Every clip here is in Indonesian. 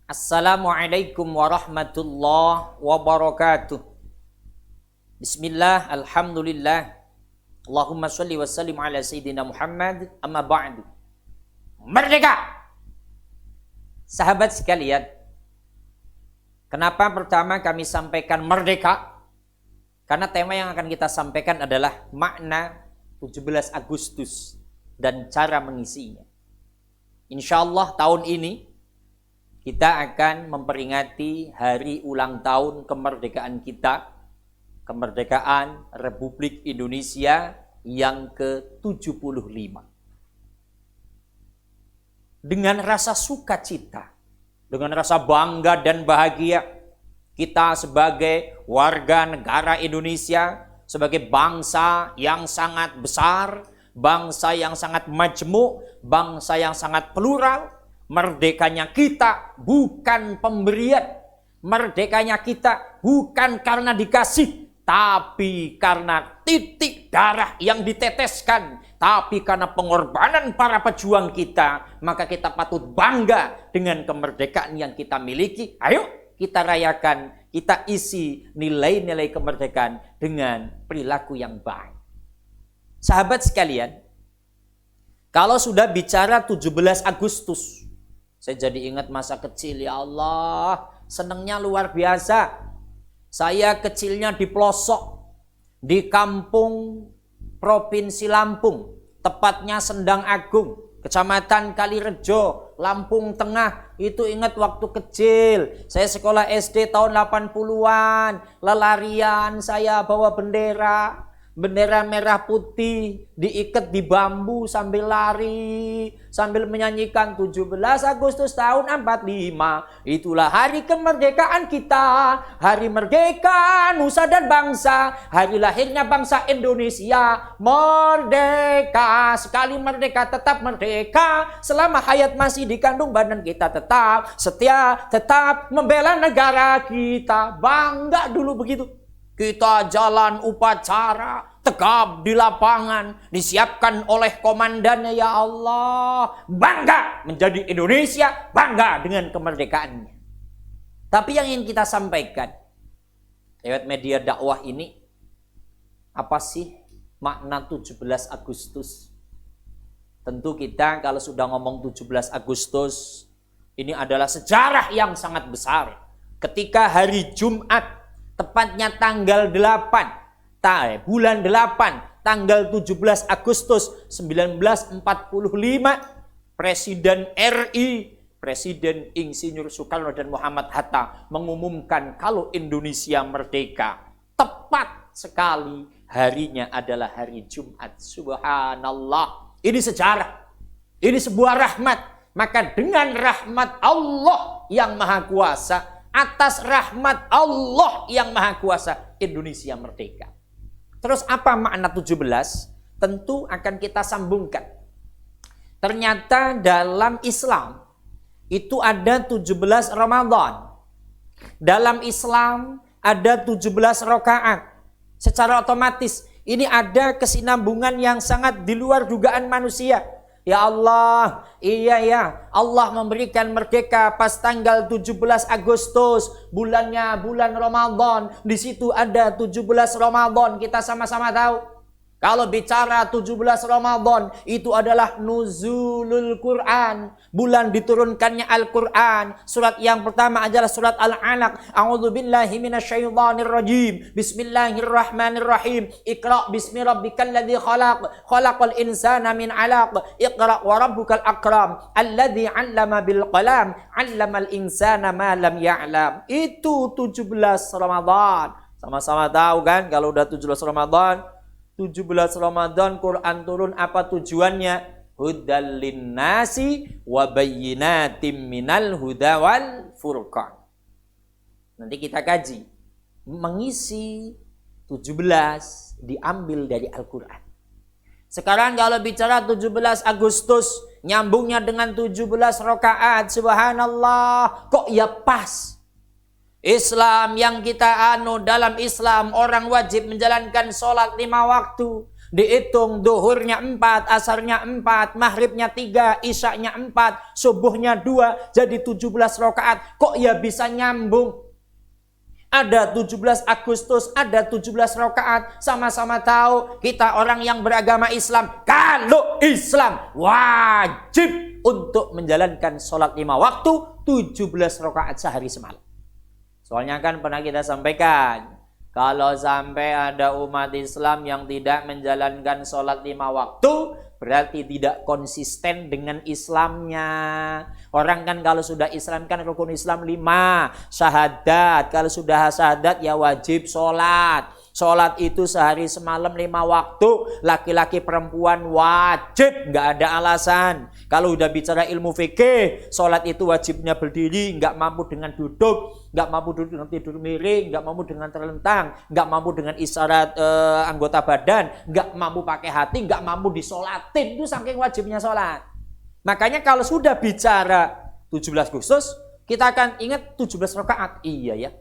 Assalamualaikum warahmatullahi wabarakatuh. Bismillah, alhamdulillah. Allahumma sholli wa sallim ala sayyidina Muhammad. Amma ba'du. Merdeka! Sahabat sekalian, kenapa pertama kami sampaikan merdeka? Karena tema yang akan kita sampaikan adalah makna 17 Agustus dan cara mengisinya. Insyaallah tahun ini kita akan memperingati hari ulang tahun kemerdekaan kita, kemerdekaan Republik Indonesia yang ke-75. Dengan rasa sukacita, dengan rasa bangga dan bahagia, kita sebagai warga negara Indonesia, sebagai bangsa yang sangat besar, bangsa yang sangat majmuk, bangsa yang sangat plural, merdekanya kita bukan pemberian. Merdekanya kita bukan karena dikasih, tapi karena titik darah yang diteteskan, tapi karena pengorbanan para pejuang kita. Maka kita patut bangga dengan kemerdekaan yang kita miliki. Ayo kita rayakan, kita isi nilai-nilai kemerdekaan dengan perilaku yang baik. Sahabat sekalian, kalau sudah bicara 17 Agustus, saya jadi ingat masa kecil, ya Allah, senangnya luar biasa. Saya kecilnya di pelosok, di kampung Provinsi Lampung, tepatnya Sendang Agung, Kecamatan Kalirejo, Lampung Tengah. Itu ingat waktu kecil, saya sekolah SD tahun 80-an, lelarian saya bawa bendera merah putih, diikat di bambu sambil lari, sambil menyanyikan 17 Agustus tahun 45. Itulah hari kemerdekaan kita, hari merdeka nusa dan bangsa, hari lahirnya bangsa Indonesia. Merdeka, sekali merdeka tetap merdeka, selama hayat masih dikandung badan kita tetap setia, tetap membela negara kita. Bangga dulu begitu. Kita jalan upacara, tegap di lapangan, disiapkan oleh komandannya, ya Allah. Bangga menjadi Indonesia, bangga dengan kemerdekaannya. Tapi yang ingin kita sampaikan lewat media dakwah ini, apa sih makna 17 Agustus? Tentu kita kalau sudah ngomong 17 Agustus, ini adalah sejarah yang sangat besar. Ketika hari Jumat, tepatnya tanggal 8, bulan 8, tanggal 17 Agustus 1945, Presiden RI, Presiden Insinyur Soekarno dan Muhammad Hatta mengumumkan kalau Indonesia merdeka. Tepat sekali harinya adalah hari Jumat. Subhanallah. Ini sejarah. Ini sebuah rahmat. Maka dengan rahmat Allah yang Maha Kuasa, atas rahmat Allah yang Maha Kuasa, Indonesia merdeka. Terus apa makna 17? Tentu akan kita sambungkan. Ternyata dalam Islam itu ada 17 Ramadan. Dalam Islam ada 17 rakaat. Secara otomatis ini ada kesinambungan yang sangat di luar dugaan manusia. Ya Allah, iya ya, Allah memberikan merdeka pas tanggal 17 Agustus, bulannya bulan Ramadan. Di situ ada 17 Ramadan, kita sama-sama tahu. Kalau bicara 17 Ramadan, itu adalah nuzulul Quran, bulan diturunkannya Al-Quran. Surat yang pertama adalah surat Al-Alaq. A'udzubillahi minasyaitonirrajim. Bismillahirrahmanirrahim. Iqra' bismi rabbikal ladzi khalaq. Khalaqal insana min 'alaq. Iqra' wa rabbukal akram. Alladzi 'allama bil qalam. 'Allamal insana ma lam ya'lam. Itu 17 Ramadan. Sama-sama tahu kan kalau udah 17 Ramadan, 17 Ramadan Quran turun, apa tujuannya? Hudal linnasi wa bayyinatim minal huda wal furqan. Nanti kita kaji. Mengisi 17 diambil dari Al-Quran. Sekarang kalau bicara 17 Agustus, nyambungnya dengan 17 rakaat. Subhanallah, kok ya pas. Islam yang kita dalam Islam orang wajib menjalankan sholat 5 waktu. Dihitung duhurnya 4, asarnya 4, maghribnya 3, isyaknya 4, subuhnya 2, jadi 17 rakaat. Kok ya bisa nyambung? Ada 17 Agustus, ada 17 rakaat. Sama-sama tahu kita orang yang beragama Islam. Kalau Islam wajib untuk menjalankan sholat 5 waktu, 17 rakaat sehari semalam. Soalnya kan pernah kita sampaikan, kalau sampai ada umat Islam yang tidak menjalankan sholat 5 waktu, berarti tidak konsisten dengan Islamnya. Orang kan kalau sudah Islam kan rukun Islam 5, syahadat. Kalau sudah syahadat ya wajib sholat. Sholat itu sehari semalam 5 waktu. Laki-laki perempuan wajib, nggak ada alasan. Kalau udah bicara ilmu fikih, sholat itu wajibnya berdiri, nggak mampu dengan duduk, nggak mampu duduk dengan tidur miring, nggak mampu dengan terlentang, nggak mampu dengan isyarat anggota badan, nggak mampu pakai hati, nggak mampu disolatin. Itu saking wajibnya sholat. Makanya kalau sudah bicara 17 Agustus, kita akan ingat 17 rakaat. Iya ya,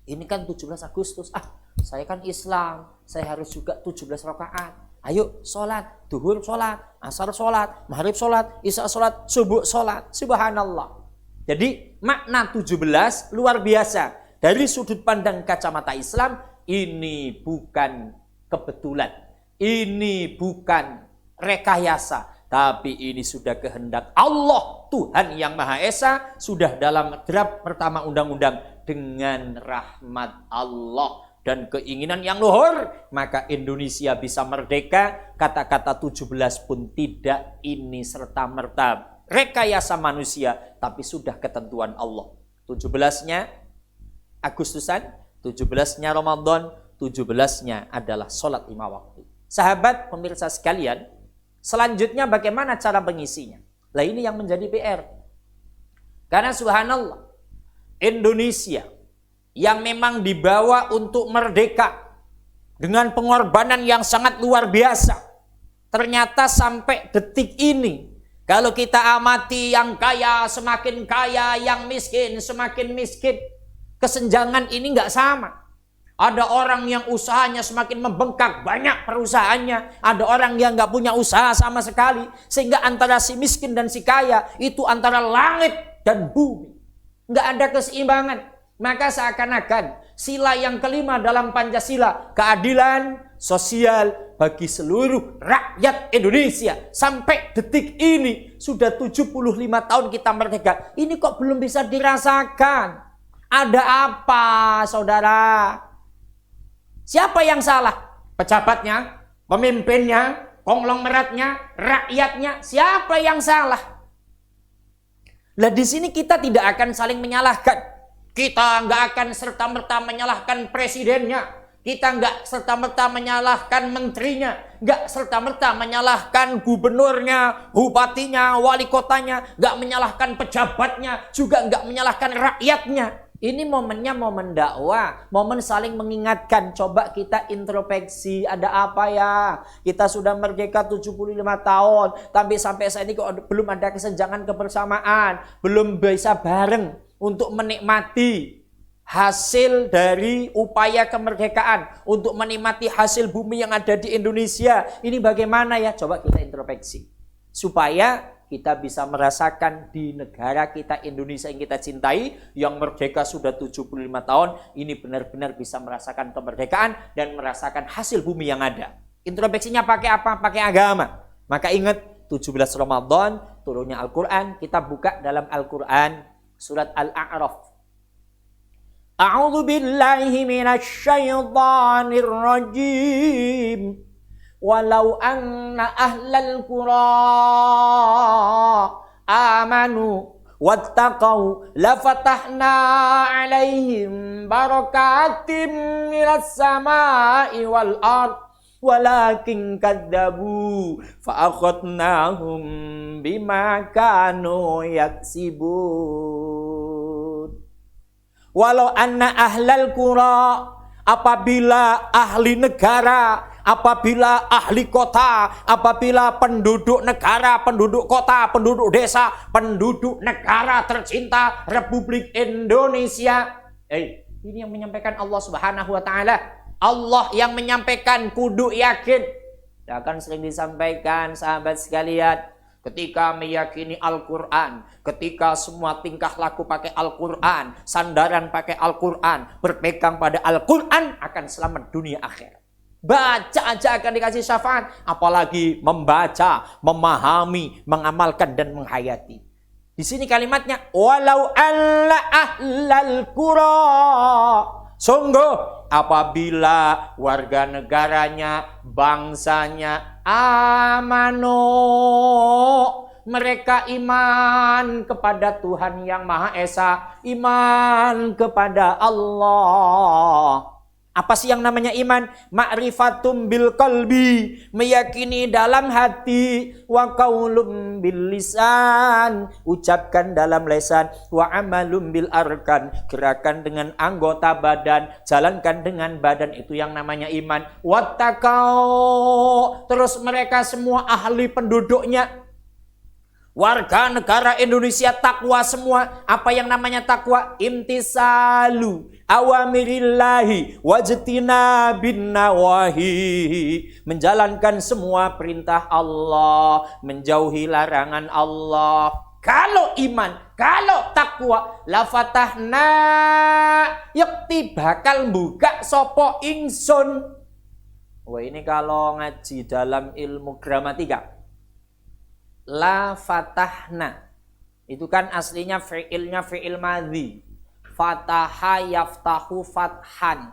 ini kan 17 Agustus. Saya kan Islam, saya harus juga 17 rakaat. Ayo sholat, duhur sholat, asar sholat, maghrib sholat, isya sholat, subuh sholat. Subhanallah. Jadi makna 17 luar biasa. Dari sudut pandang kacamata Islam, ini bukan kebetulan. Ini bukan rekayasa. Tapi ini sudah kehendak Allah, Tuhan yang Maha Esa, sudah dalam draft pertama undang-undang. Dengan rahmat Allah dan keinginan yang luhur, maka Indonesia bisa merdeka. Kata-kata 17 pun tidak ini serta-merta rekayasa manusia, tapi sudah ketentuan Allah. 17-nya Agustusan, 17-nya Ramadan, 17-nya adalah sholat 5 waktu. Sahabat pemirsa sekalian, selanjutnya bagaimana cara mengisinya? Nah ini yang menjadi PR. Karena subhanallah, Indonesia yang memang dibawa untuk merdeka dengan pengorbanan yang sangat luar biasa, ternyata sampai detik ini, kalau kita amati yang kaya semakin kaya, yang miskin semakin miskin, kesenjangan ini nggak sama. Ada orang yang usahanya semakin membengkak, banyak perusahaannya. Ada orang yang nggak punya usaha sama sekali, sehingga antara si miskin dan si kaya itu antara langit dan bumi. Nggak ada keseimbangan. Maka seakan-akan sila yang kelima dalam Pancasila, keadilan sosial bagi seluruh rakyat Indonesia. Sampai detik ini sudah 75 tahun kita merdeka. Ini kok belum bisa dirasakan? Ada apa, saudara? Siapa yang salah? Pejabatnya, pemimpinnya, konglomeratnya, rakyatnya? Siapa yang salah? Nah di sini kita tidak akan saling menyalahkan. Kita nggak akan serta-merta menyalahkan presidennya. Kita nggak serta-merta menyalahkan menterinya. Nggak serta-merta menyalahkan gubernurnya, bupatinya, wali kotanya. Nggak menyalahkan pejabatnya. Juga nggak menyalahkan rakyatnya. Ini momennya momen dakwah. Momen saling mengingatkan. Coba kita introspeksi. Ada apa ya? Kita sudah merdeka 75 tahun. Tapi sampai saat ini kok belum ada kesenjangan kebersamaan. Belum bisa bareng untuk menikmati hasil dari upaya kemerdekaan, untuk menikmati hasil bumi yang ada di Indonesia. Ini bagaimana ya? Coba kita introspeksi. Supaya kita bisa merasakan di negara kita Indonesia yang kita cintai, yang merdeka sudah 75 tahun, ini benar-benar bisa merasakan kemerdekaan dan merasakan hasil bumi yang ada. Introspeksinya pakai apa? Pakai agama. Maka ingat 17 Ramadan turunnya Al-Quran. Kita buka dalam Al-Quran surat Al-A'raf. A'udzu billahi minasy syaithanir rajim. Walau anna ahlal qura amanu wattaqau lafatahna 'alaihim barakatim minas samai wal ardh walakin kadzabu fa akhadnahum bima kanu yaksibun. Walau anna ahlal qura, apabila ahli negara, apabila ahli kota, apabila penduduk negara, penduduk kota, penduduk desa, penduduk negara tercinta Republik Indonesia. Ini yang menyampaikan Allah Subhanahu wa taala. Allah yang menyampaikan, kudu yakin. Ya kan sering disampaikan sahabat sekalian, ketika meyakini Al-Quran, ketika semua tingkah laku pakai Al-Quran, sandaran pakai Al-Quran, berpegang pada Al-Quran, akan selamat dunia akhirat. Baca aja akan dikasih syafaat, apalagi membaca, memahami, mengamalkan dan menghayati. Di sini kalimatnya walau alla ahlal qura. Sungguh apabila warga negaranya, bangsanya amano, mereka iman kepada Tuhan yang Maha Esa, iman kepada Allah. Apa sih yang namanya iman? Ma'rifatum bil qalbi, meyakini dalam hati, wa qaulum bil lisan, ucapkan dalam lisan, wa amalum bil arkan, gerakan dengan anggota badan, jalankan dengan badan, itu yang namanya iman. Wattaqau, terus mereka semua ahli penduduknya, warga negara Indonesia takwa semua. Apa yang namanya takwa? Imtisalu awamirillahi wajtina bin nawahi, menjalankan semua perintah Allah, menjauhi larangan Allah. Kalau iman, kalau takwa, la fatahna, yakti bakal buka sopo ingsun. Wah, ini kalau ngaji dalam ilmu gramatika, la fatahna itu kan aslinya fi'ilnya fi'il madhi. Fataha yaftahu fathan.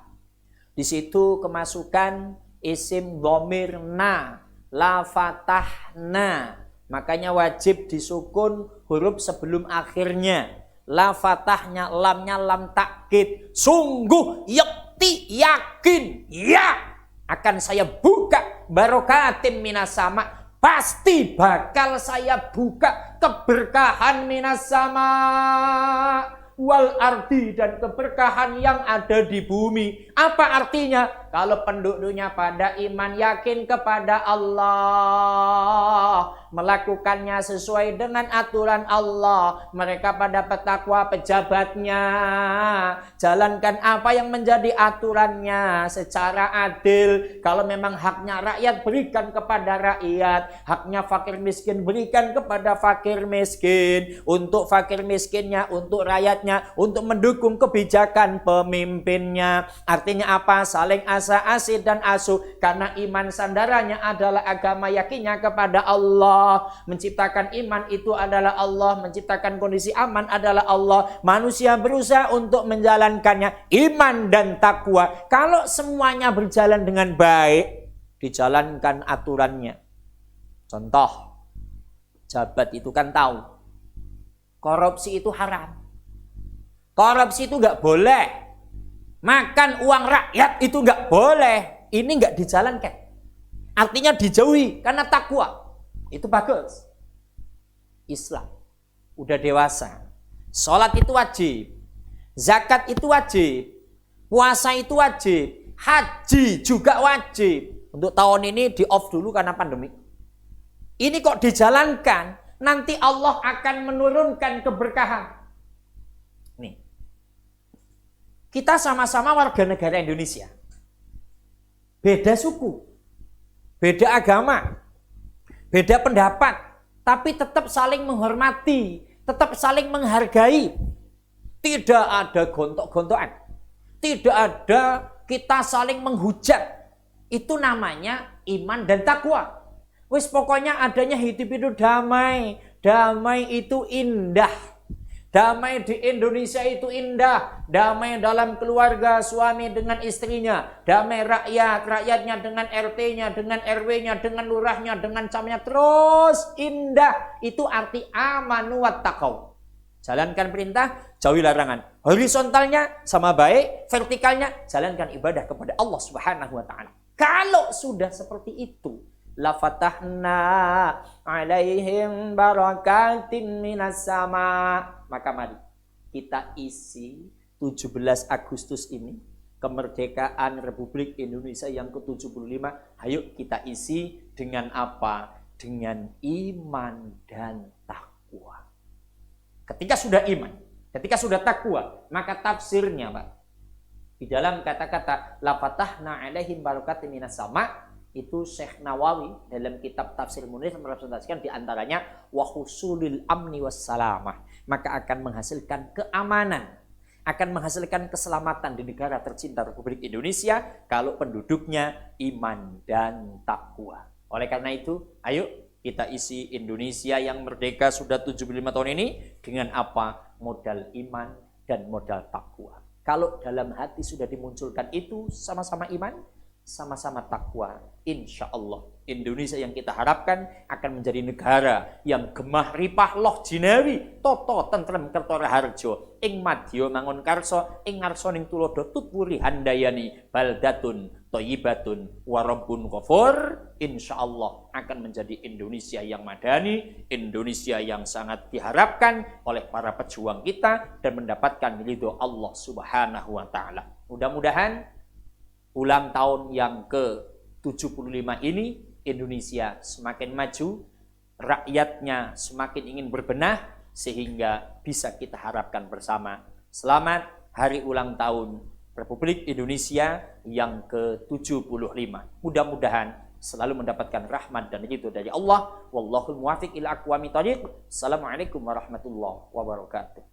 Di situ kemasukan isim dhamir na, la fatahna. Makanya wajib disukun huruf sebelum akhirnya. La fatahnya lamnya lam takkid. Sungguh yakti yakin, ya akan saya buka barokatim minas sama. Pasti bakal saya buka keberkahan minas sama wal ardi, dan keberkahan yang ada di bumi. Apa artinya? Kalau penduduknya pada iman, yakin kepada Allah, melakukannya sesuai dengan aturan Allah, mereka pada bertakwa, pejabatnya jalankan apa yang menjadi aturannya secara adil. Kalau memang haknya rakyat, berikan kepada rakyat. Haknya fakir miskin, berikan kepada fakir miskin. Untuk fakir miskinnya, untuk rakyatnya, untuk mendukung kebijakan pemimpinnya. Artinya apa? Saling asa-asi dan asuh. Karena iman sandarannya adalah agama, yakinnya kepada Allah. Menciptakan iman itu adalah Allah, menciptakan kondisi aman adalah Allah. Manusia berusaha untuk menjalankannya, iman dan takwa. Kalau semuanya berjalan dengan baik, dijalankan aturannya. Contoh, jabat itu kan tahu korupsi itu haram. Korupsi itu nggak boleh. Makan uang rakyat itu nggak boleh. Ini nggak dijalankan. Artinya dijauhi karena takwa. Itu bagus. Islam udah dewasa. Sholat itu wajib. Zakat itu wajib. Puasa itu wajib. Haji juga wajib. Untuk tahun ini di off dulu karena pandemi. Ini kok dijalankan, nanti Allah akan menurunkan keberkahan. Nih, kita sama-sama warga negara Indonesia. Beda suku, beda agama, beda pendapat, tapi tetap saling menghormati, tetap saling menghargai. Tidak ada gontok-gontokan, tidak ada kita saling menghujat. Itu namanya iman dan takwa. Wis pokoknya adanya hidup itu damai. Damai itu indah. Damai di Indonesia itu indah. Damai dalam keluarga, suami dengan istrinya. Damai rakyat, rakyatnya dengan RT-nya, dengan RW-nya, dengan lurahnya, dengan camnya. Terus indah. Itu arti amanu wattaqau. Jalankan perintah, jauhi larangan. Horizontalnya sama baik, vertikalnya jalankan ibadah kepada Allah Subhanahu wa taala. Kalau sudah seperti itu, la fatahna alaihim barakatin minas sama. Maka mari kita isi 17 Agustus ini, kemerdekaan Republik Indonesia yang ke-75. Ayo kita isi dengan apa? Dengan iman dan takwa. Ketika sudah iman, ketika sudah takwa, maka tafsirnya, Pak, Di dalam kata-kata la fatahna alaihim barakatin minas sama, itu Syekh Nawawi dalam kitab Tafsir Munir merepresentasikan di antaranya wa husulil amni wassalamah, maka akan menghasilkan keamanan, akan menghasilkan keselamatan di negara tercinta Republik Indonesia kalau penduduknya iman dan takwa. Oleh karena itu, ayo kita isi Indonesia yang merdeka sudah 75 tahun ini dengan apa? Modal iman dan modal takwa. Kalau dalam hati sudah dimunculkan itu, sama-sama iman, sama-sama takwa, insya Allah Indonesia yang kita harapkan akan menjadi negara yang gemah ripah loh jinawi toto tentrem kertora harjo ing madya mangun karso ing ngarsoning tulodo tutwuri handayani baldatun thayyibatun warabbun ghafur. Insya Allah akan menjadi Indonesia yang madani, Indonesia yang sangat diharapkan oleh para pejuang kita dan mendapatkan ridho Allah Subhanahu wa taala. Mudah-mudahan ulang tahun yang ke-75 ini Indonesia semakin maju, rakyatnya semakin ingin berbenah sehingga bisa kita harapkan bersama. Selamat hari ulang tahun Republik Indonesia yang ke-75. Mudah-mudahan selalu mendapatkan rahmat dan ridho dari Allah. Wallahul muwaffiq ila aqwamit thoriq. Assalamualaikum warahmatullahi wabarakatuh.